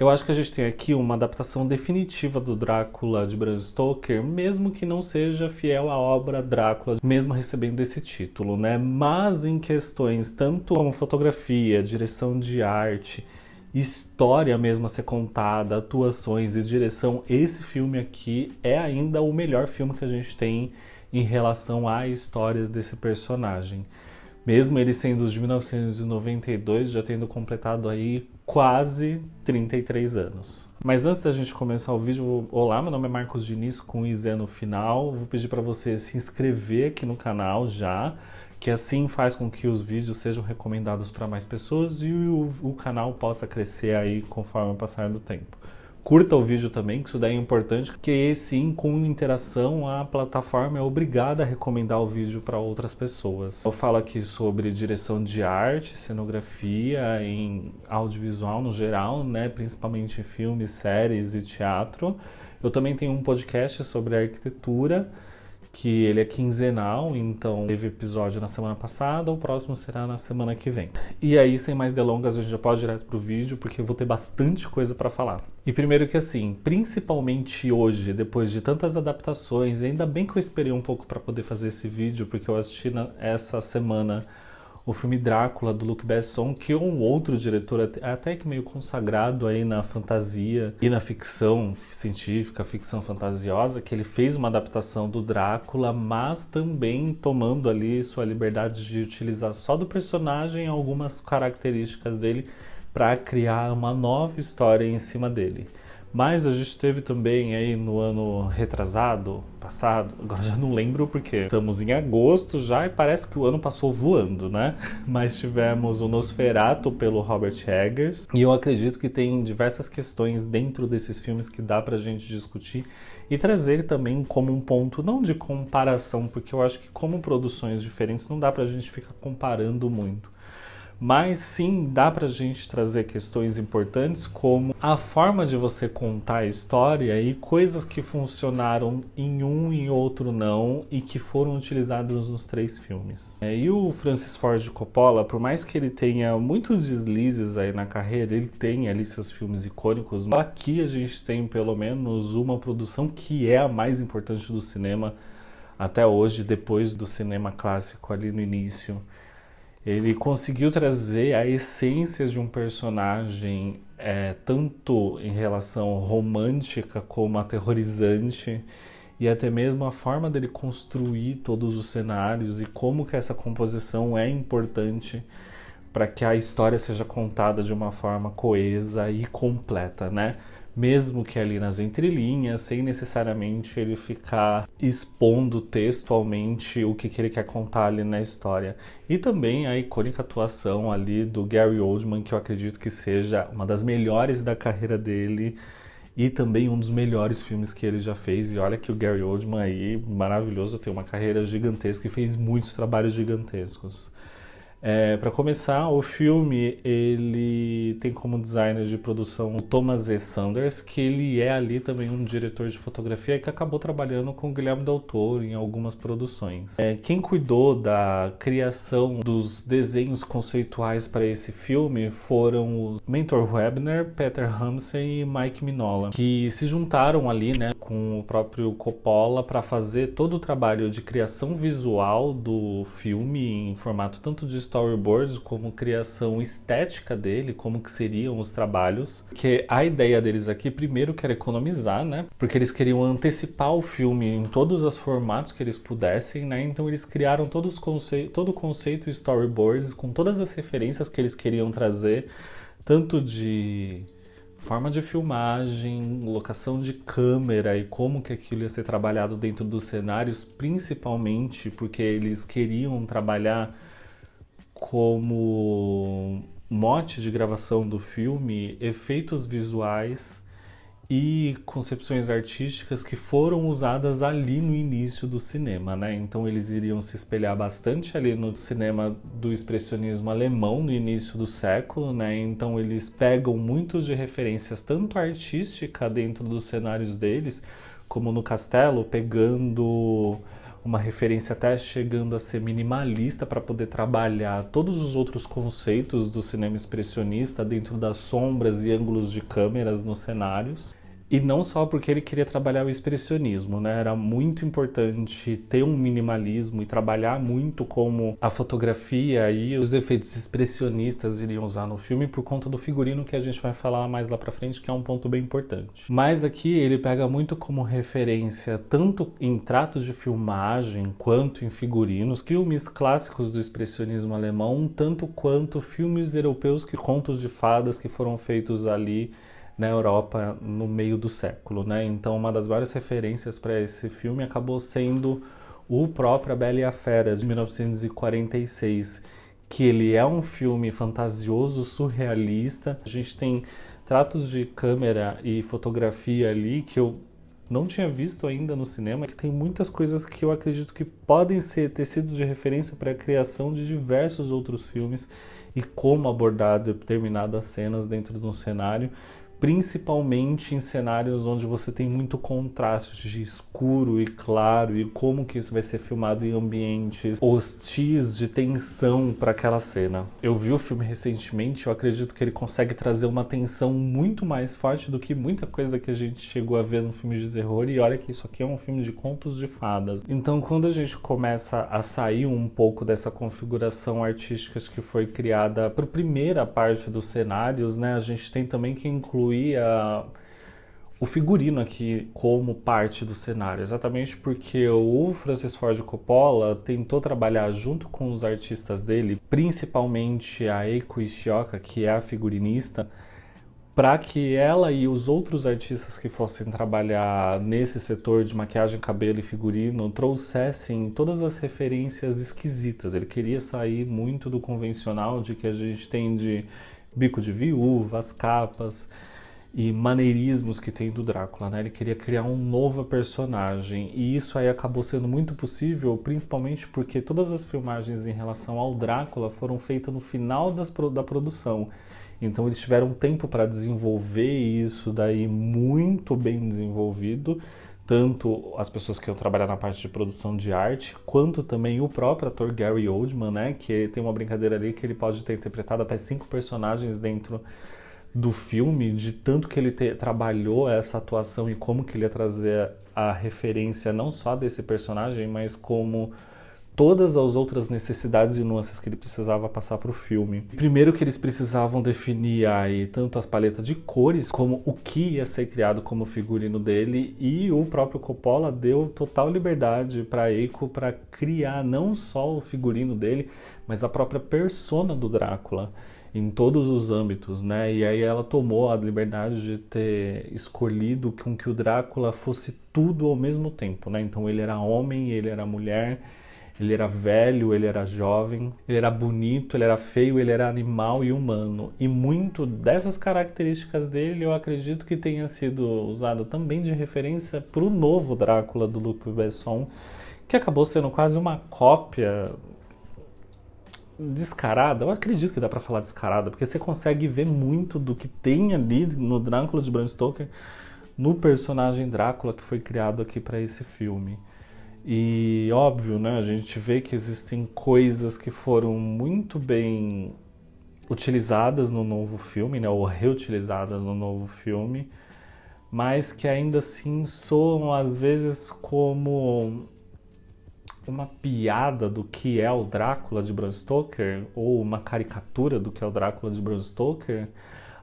Eu acho que a gente tem aqui uma adaptação definitiva do Drácula de Bram Stoker, mesmo que não seja fiel à obra Drácula, mesmo recebendo esse título, né? Mas em questões tanto como fotografia, direção de arte, história mesmo a ser contada, atuações e direção, esse filme aqui é ainda o melhor filme que a gente tem em relação a histórias desse personagem. Mesmo ele sendo de 1992, já tendo completado aí quase 33 anos. Mas antes da gente começar o vídeo, olá, meu nome é Marcos Diniz com IZ no final. Vou pedir para você se inscrever aqui no canal já, que assim faz com que os vídeos sejam recomendados para mais pessoas e o canal possa crescer aí conforme o passar do tempo. Curta o vídeo também, que isso daí é importante, porque sim, com interação, a plataforma é obrigada a recomendar o vídeo para outras pessoas. Eu falo aqui sobre direção de arte, cenografia, em audiovisual no geral, né, principalmente em filmes, séries e teatro. Eu também tenho um podcast sobre arquitetura, que ele é quinzenal, então teve episódio na semana passada, o próximo será na semana que vem. E aí, sem mais delongas, a gente já pode ir direto pro vídeo, porque eu vou ter bastante coisa para falar. E primeiro que assim, principalmente hoje, depois de tantas adaptações, ainda bem que eu esperei um pouco para poder fazer esse vídeo, porque eu assisti essa semana o filme Drácula, do Luc Besson, que é um outro diretor até que meio consagrado aí na fantasia e na ficção científica, ficção fantasiosa, que ele fez uma adaptação do Drácula, mas também tomando ali sua liberdade de utilizar só do personagem algumas características dele para criar uma nova história em cima dele. Mas a gente teve também aí no ano retrasado, passado, agora já não lembro porque estamos em agosto já e parece que o ano passou voando, né? Mas tivemos o Nosferatu pelo Robert Eggers e eu acredito que tem diversas questões dentro desses filmes que dá pra gente discutir e trazer também como um ponto, não de comparação, porque eu acho que como produções diferentes não dá pra gente ficar comparando muito. Mas sim, dá pra gente trazer questões importantes como a forma de você contar a história e coisas que funcionaram em um e outro não e que foram utilizados nos três filmes. E o Francis Ford Coppola, por mais que ele tenha muitos deslizes aí na carreira, ele tem ali seus filmes icônicos. Aqui a gente tem pelo menos uma produção que é a mais importante do cinema até hoje, depois do cinema clássico ali no início. Ele conseguiu trazer a essência de um personagem, tanto em relação romântica como aterrorizante, e até mesmo a forma dele construir todos os cenários e como que essa composição é importante para que a história seja contada de uma forma coesa e completa, né? Mesmo que ali nas entrelinhas, sem necessariamente ele ficar expondo textualmente o que ele quer contar ali na história. E também a icônica atuação ali do Gary Oldman, que eu acredito que seja uma das melhores da carreira dele e também um dos melhores filmes que ele já fez. E olha que o Gary Oldman aí, maravilhoso, tem uma carreira gigantesca e fez muitos trabalhos gigantescos. Para começar, o filme ele tem como designer de produção o Thomas E. Sanders, que ele é ali também um diretor de fotografia que acabou trabalhando com o Guillermo del Toro em algumas produções. Quem cuidou da criação dos desenhos conceituais para esse filme foram o Mentor Webner, Peter Ramsey e Mike Mignola, que se juntaram ali, né, com o próprio Coppola para fazer todo o trabalho de criação visual do filme em formato tanto de storyboards como criação estética dele, como que seriam os trabalhos. Que a ideia deles aqui, primeiro, que era economizar, né? Porque eles queriam antecipar o filme em todos os formatos que eles pudessem, né? Então eles criaram todo o conceito storyboards com todas as referências que eles queriam trazer, tanto de forma de filmagem, locação de câmera e como que aquilo ia ser trabalhado dentro dos cenários, principalmente porque eles queriam trabalhar como mote de gravação do filme efeitos visuais e concepções artísticas que foram usadas ali no início do cinema, né? Então eles iriam se espelhar bastante ali no cinema do expressionismo alemão no início do século, né? Então eles pegam muitos de referências tanto artística dentro dos cenários deles, como no Castelo, pegando uma referência até chegando a ser minimalista para poder trabalhar todos os outros conceitos do cinema expressionista dentro das sombras e ângulos de câmeras nos cenários. E não só porque ele queria trabalhar o expressionismo, né? Era muito importante ter um minimalismo e trabalhar muito como a fotografia e os efeitos expressionistas iriam usar no filme por conta do figurino que a gente vai falar mais lá pra frente, que é um ponto bem importante. Mas aqui ele pega muito como referência, tanto em tratos de filmagem quanto em figurinos, filmes clássicos do expressionismo alemão, tanto quanto filmes europeus, contos de fadas que foram feitos ali na Europa no meio do século, né? Então, uma das várias referências para esse filme acabou sendo o próprio A Bela e a Fera, de 1946, que ele é um filme fantasioso, surrealista. A gente tem tratos de câmera e fotografia ali que eu não tinha visto ainda no cinema, que tem muitas coisas que eu acredito que podem ter sido de referência para a criação de diversos outros filmes e como abordar determinadas cenas dentro de um cenário, principalmente em cenários onde você tem muito contraste de escuro e claro, e como que isso vai ser filmado em ambientes hostis, de tensão para aquela cena. Eu vi o filme recentemente, eu acredito que ele consegue trazer uma tensão muito mais forte do que muita coisa que a gente chegou a ver no filme de terror, e olha que isso aqui é um filme de contos de fadas. Então, quando a gente começa a sair um pouco dessa configuração artística que foi criada para a primeira parte dos cenários, né, a gente tem também que incluir o figurino aqui como parte do cenário, exatamente porque o Francis Ford Coppola tentou trabalhar junto com os artistas dele, principalmente a Eiko Ishioka, que é a figurinista, para que ela e os outros artistas que fossem trabalhar nesse setor de maquiagem, cabelo e figurino trouxessem todas as referências esquisitas. Ele queria sair muito do convencional de que a gente tem de Bico de Viúva, as capas e maneirismos que tem do Drácula, né? Ele queria criar um novo personagem, e isso aí acabou sendo muito possível, principalmente porque todas as filmagens em relação ao Drácula foram feitas no final da produção. Então eles tiveram tempo para desenvolver isso daí muito bem desenvolvido, tanto as pessoas que iam trabalhar na parte de produção de arte, quanto também o próprio ator Gary Oldman, né? Que tem uma brincadeira ali que ele pode ter interpretado até 5 personagens dentro do filme, de tanto que ele trabalhou essa atuação e como que ele ia trazer a referência não só desse personagem, mas como todas as outras necessidades e nuances que ele precisava passar para o filme. Primeiro que eles precisavam definir aí tanto as paletas de cores, como o que ia ser criado como figurino dele, e o próprio Coppola deu total liberdade para Eiko para criar não só o figurino dele, mas a própria persona do Drácula em todos os âmbitos, né? E aí ela tomou a liberdade de ter escolhido com que o Drácula fosse tudo ao mesmo tempo, né? Então ele era homem, ele era mulher, ele era velho, ele era jovem, ele era bonito, ele era feio, ele era animal e humano. E muito dessas características dele eu acredito que tenha sido usado também de referência para o novo Drácula do Luc Besson, que acabou sendo quase uma cópia descarada. Eu acredito que dá pra falar descarada, porque você consegue ver muito do que tem ali no Drácula de Bram Stoker no personagem Drácula que foi criado aqui para esse filme. E óbvio, né, a gente vê que existem coisas que foram muito bem utilizadas no novo filme, né, ou reutilizadas no novo filme, mas que ainda assim soam às vezes como uma piada do que é o Drácula de Bram Stoker, ou uma caricatura do que é o Drácula de Bram Stoker,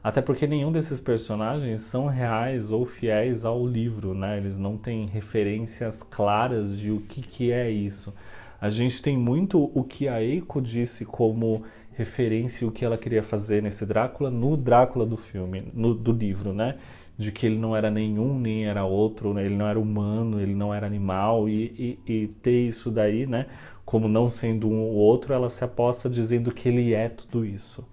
até porque nenhum desses personagens são reais ou fiéis ao livro, né? Eles não têm referências claras de o que é isso. A gente tem muito o que a Eiko disse como referência e o que ela queria fazer nesse Drácula no Drácula do filme, do livro, né? De que ele não era nenhum, nem era outro, né? Ele não era humano, ele não era animal, e ter isso daí, né? Como não sendo um ou outro, ela se aposta dizendo que ele é tudo isso.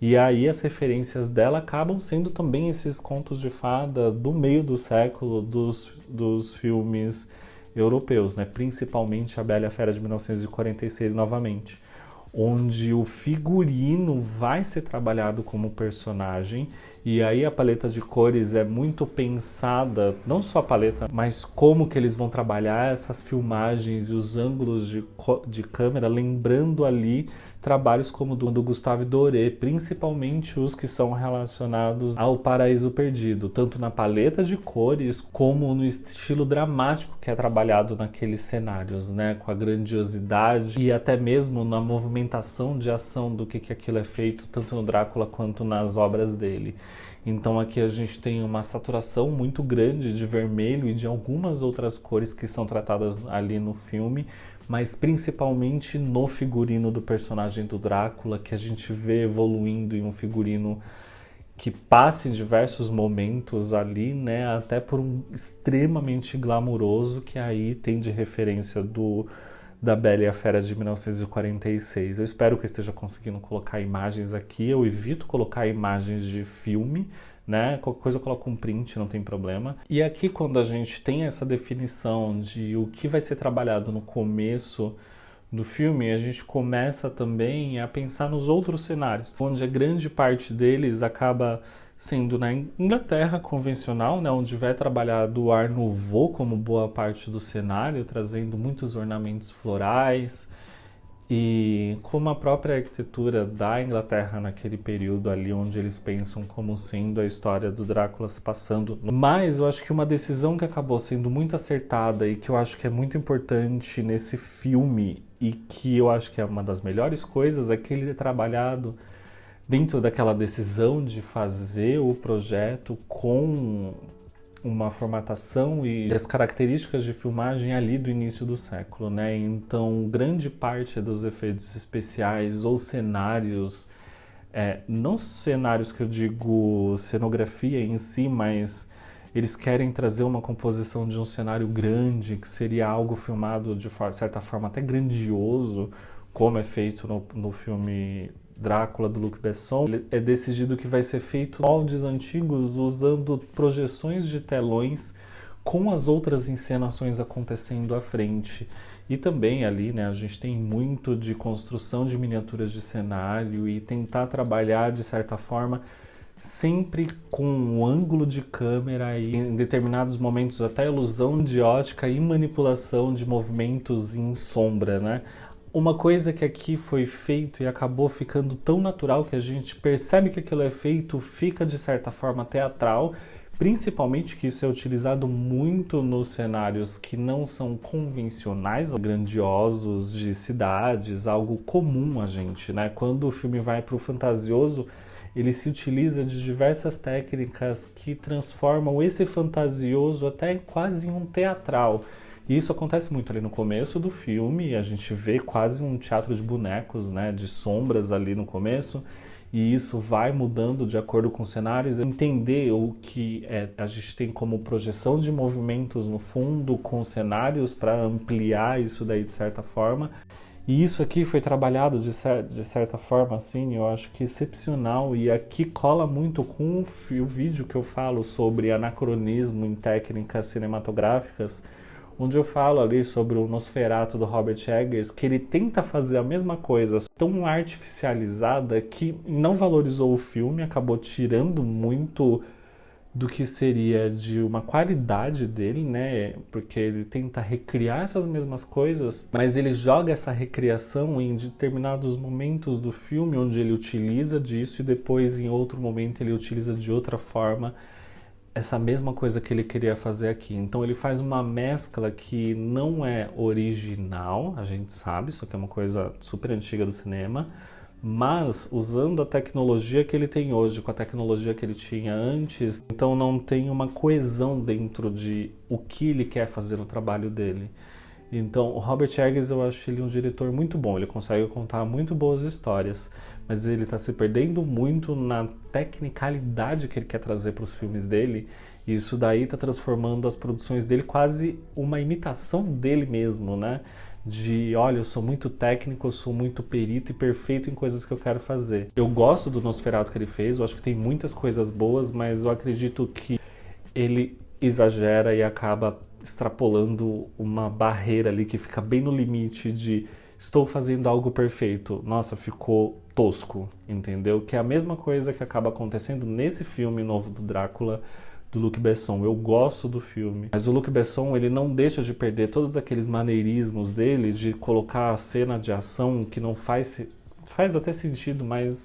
E aí as referências dela acabam sendo também esses contos de fada do meio do século dos filmes europeus, né? Principalmente A Bela e a Fera de 1946 novamente, onde o figurino vai ser trabalhado como personagem E aí a paleta de cores é muito pensada, não só a paleta, mas como que eles vão trabalhar essas filmagens e os ângulos de câmera, lembrando ali trabalhos como do Gustave Doré, principalmente os que são relacionados ao Paraíso Perdido, tanto na paleta de cores como no estilo dramático que é trabalhado naqueles cenários, né, com a grandiosidade e até mesmo na movimentação de ação do que aquilo é feito, tanto no Drácula quanto nas obras dele. Então aqui a gente tem uma saturação muito grande de vermelho e de algumas outras cores que são tratadas ali no filme, mas principalmente no figurino do personagem do Drácula, que a gente vê evoluindo em um figurino que passa em diversos momentos ali, né, até por um extremamente glamuroso, que aí tem de referência da Bela e a Fera de 1946. Eu espero que eu esteja conseguindo colocar imagens aqui. Eu evito colocar imagens de filme, né? Qualquer coisa eu coloco um print, não tem problema. E aqui, quando a gente tem essa definição de o que vai ser trabalhado no começo do filme, a gente começa também a pensar nos outros cenários, onde a grande parte deles acaba sendo na Inglaterra convencional, né, onde vai trabalhar do Art Nouveau como boa parte do cenário, trazendo muitos ornamentos florais e como a própria arquitetura da Inglaterra naquele período ali, onde eles pensam como sendo a história do Drácula se passando. Mas eu acho que uma decisão que acabou sendo muito acertada e que eu acho que é muito importante nesse filme e que eu acho que é uma das melhores coisas é que ele é trabalhado dentro daquela decisão de fazer o projeto com uma formatação e as características de filmagem ali do início do século, né? Então, grande parte dos efeitos especiais ou cenários, não cenários que eu digo cenografia em si, mas eles querem trazer uma composição de um cenário grande, que seria algo filmado de certa forma até grandioso, como é feito no filme Drácula, do Luc Besson. É decidido que vai ser feito moldes antigos usando projeções de telões com as outras encenações acontecendo à frente. E também ali, né, a gente tem muito de construção de miniaturas de cenário e tentar trabalhar de certa forma sempre com um ângulo de câmera e em determinados momentos até ilusão de ótica e manipulação de movimentos em sombra, né? Uma coisa que aqui foi feito e acabou ficando tão natural que a gente percebe que aquilo é feito, fica de certa forma teatral, principalmente que isso é utilizado muito nos cenários que não são convencionais, grandiosos de cidades, algo comum a gente, né? Quando o filme vai para o fantasioso, ele se utiliza de diversas técnicas que transformam esse fantasioso até quase em um teatral. E isso acontece muito ali no começo do filme, a gente vê quase um teatro de bonecos, né, de sombras ali no começo, e isso vai mudando de acordo com os cenários. Entender o que a gente tem como projeção de movimentos no fundo com cenários para ampliar isso daí de certa forma. E isso aqui foi trabalhado de certa forma, assim, eu acho que excepcional. E aqui cola muito com o vídeo que eu falo sobre anacronismo em técnicas cinematográficas, onde eu falo ali sobre o Nosferatu do Robert Eggers, que ele tenta fazer a mesma coisa, tão artificializada, que não valorizou o filme, acabou tirando muito do que seria de uma qualidade dele, né? Porque ele tenta recriar essas mesmas coisas, mas ele joga essa recriação em determinados momentos do filme, onde ele utiliza disso e depois em outro momento ele utiliza de outra forma essa mesma coisa que ele queria fazer aqui. Então ele faz uma mescla que não é original, a gente sabe, isso aqui é uma coisa super antiga do cinema, mas usando a tecnologia que ele tem hoje, com a tecnologia que ele tinha antes, então não tem uma coesão dentro de o que ele quer fazer no trabalho dele. Então, o Robert Eggers, eu acho ele um diretor muito bom, ele consegue contar muito boas histórias, mas ele está se perdendo muito na tecnicalidade que ele quer trazer para os filmes dele, e isso daí está transformando as produções dele quase uma imitação dele mesmo, né? De, olha, eu sou muito técnico, eu sou muito perito e perfeito em coisas que eu quero fazer. Eu gosto do Nosferatu que ele fez, eu acho que tem muitas coisas boas, mas eu acredito que ele exagera e acaba extrapolando uma barreira ali que fica bem no limite de estou fazendo algo perfeito. Nossa, ficou tosco, entendeu? Que é a mesma coisa que acaba acontecendo nesse filme novo do Drácula, do Luc Besson. Eu gosto do filme, mas o Luc Besson, ele não deixa de perder todos aqueles maneirismos dele de colocar a cena de ação que não faz até sentido, mas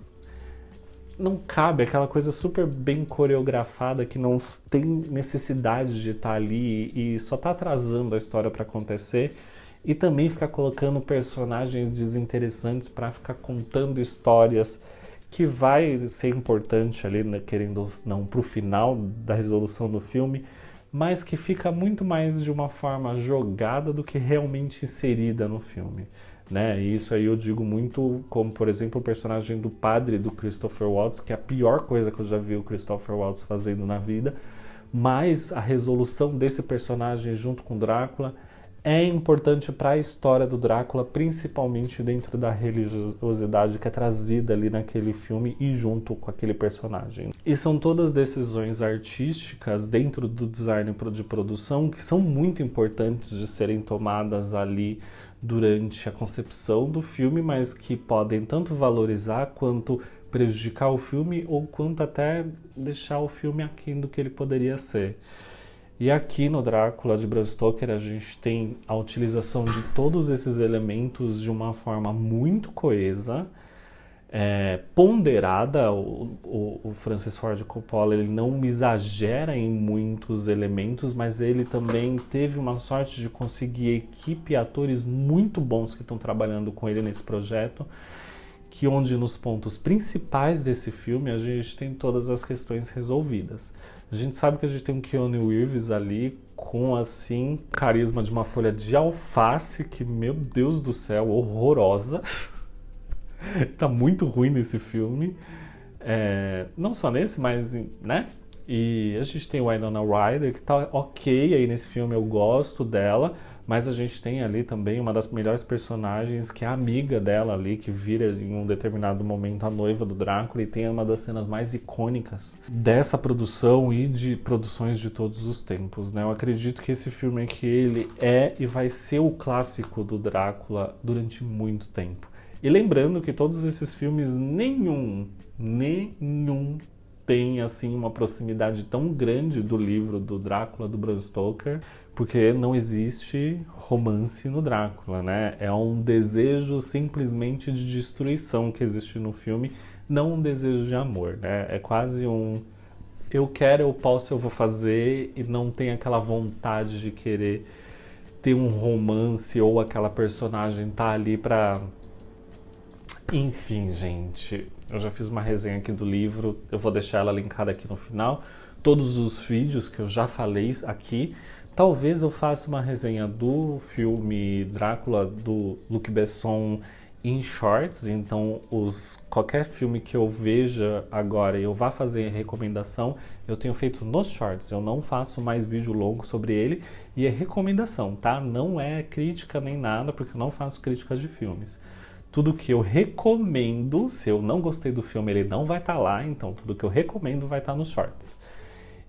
não cabe, aquela coisa super bem coreografada que não tem necessidade de estar ali e só tá atrasando a história para acontecer. E também ficar colocando personagens desinteressantes para ficar contando histórias que vai ser importante ali, né, querendo ou não, pro final da resolução do filme, mas que fica muito mais de uma forma jogada do que realmente inserida no filme, né? E isso aí eu digo muito como, por exemplo, o personagem do padre do Christopher Waltz, que é a pior coisa que eu já vi o Christopher Waltz fazendo na vida, mas a resolução desse personagem junto com Drácula é importante para a história do Drácula, principalmente dentro da religiosidade que é trazida ali naquele filme e junto com aquele personagem. E são todas decisões artísticas dentro do design de produção que são muito importantes de serem tomadas ali durante a concepção do filme, mas que podem tanto valorizar quanto prejudicar o filme ou quanto até deixar o filme aquém do que ele poderia ser. E aqui no Drácula de Bram Stoker a gente tem a utilização de todos esses elementos de uma forma muito coesa, ponderada. O Francis Ford Coppola, ele não exagera em muitos elementos, mas ele também teve uma sorte de conseguir equipe e atores muito bons que estão trabalhando com ele nesse projeto, que onde nos pontos principais desse filme a gente tem todas as questões resolvidas. A gente sabe que a gente tem um Keanu Reeves ali com, assim, carisma de uma folha de alface que, meu Deus do céu, horrorosa. Tá muito ruim nesse filme. Não só nesse, mas, né? E a gente tem o Winona Ryder, que tá ok aí nesse filme, eu gosto dela. Mas a gente tem ali também uma das melhores personagens, que é a amiga dela ali, que vira em um determinado momento a noiva do Drácula e tem uma das cenas mais icônicas dessa produção e de produções de todos os tempos, né? Eu acredito que esse filme aqui, ele é e vai ser o clássico do Drácula durante muito tempo. E lembrando que todos esses filmes, nenhum tem assim uma proximidade tão grande do livro do Drácula do Bram Stoker, porque não existe romance no Drácula, né? É um desejo simplesmente de destruição que existe no filme, não um desejo de amor, né? É quase um eu quero, eu posso, eu vou fazer, e não tem aquela vontade de querer ter um romance ou aquela personagem tá ali pra... Enfim, gente, eu já fiz uma resenha aqui do livro, eu vou deixar ela linkada aqui no final. Todos os vídeos que eu já falei aqui. Talvez eu faça uma resenha do filme Drácula do Luc Besson em shorts, então qualquer filme que eu veja agora e eu vá fazer recomendação, eu tenho feito nos shorts, eu não faço mais vídeo longo sobre ele e é recomendação, tá? Não é crítica nem nada, porque eu não faço críticas de filmes. Tudo que eu recomendo, se eu não gostei do filme, ele não vai estar lá, então tudo que eu recomendo vai estar nos shorts.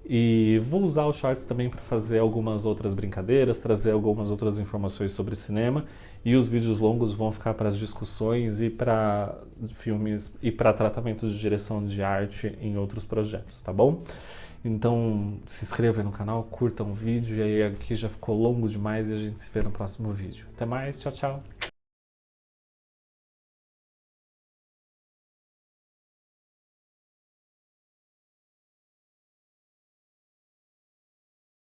E vou usar os shorts também para fazer algumas outras brincadeiras, trazer algumas outras informações sobre cinema, e os vídeos longos vão ficar para as discussões e para filmes e para tratamento de direção de arte em outros projetos, tá bom? Então se inscreva aí no canal, curtam o vídeo, e aí aqui já ficou longo demais e a gente se vê no próximo vídeo. Até mais, tchau, tchau!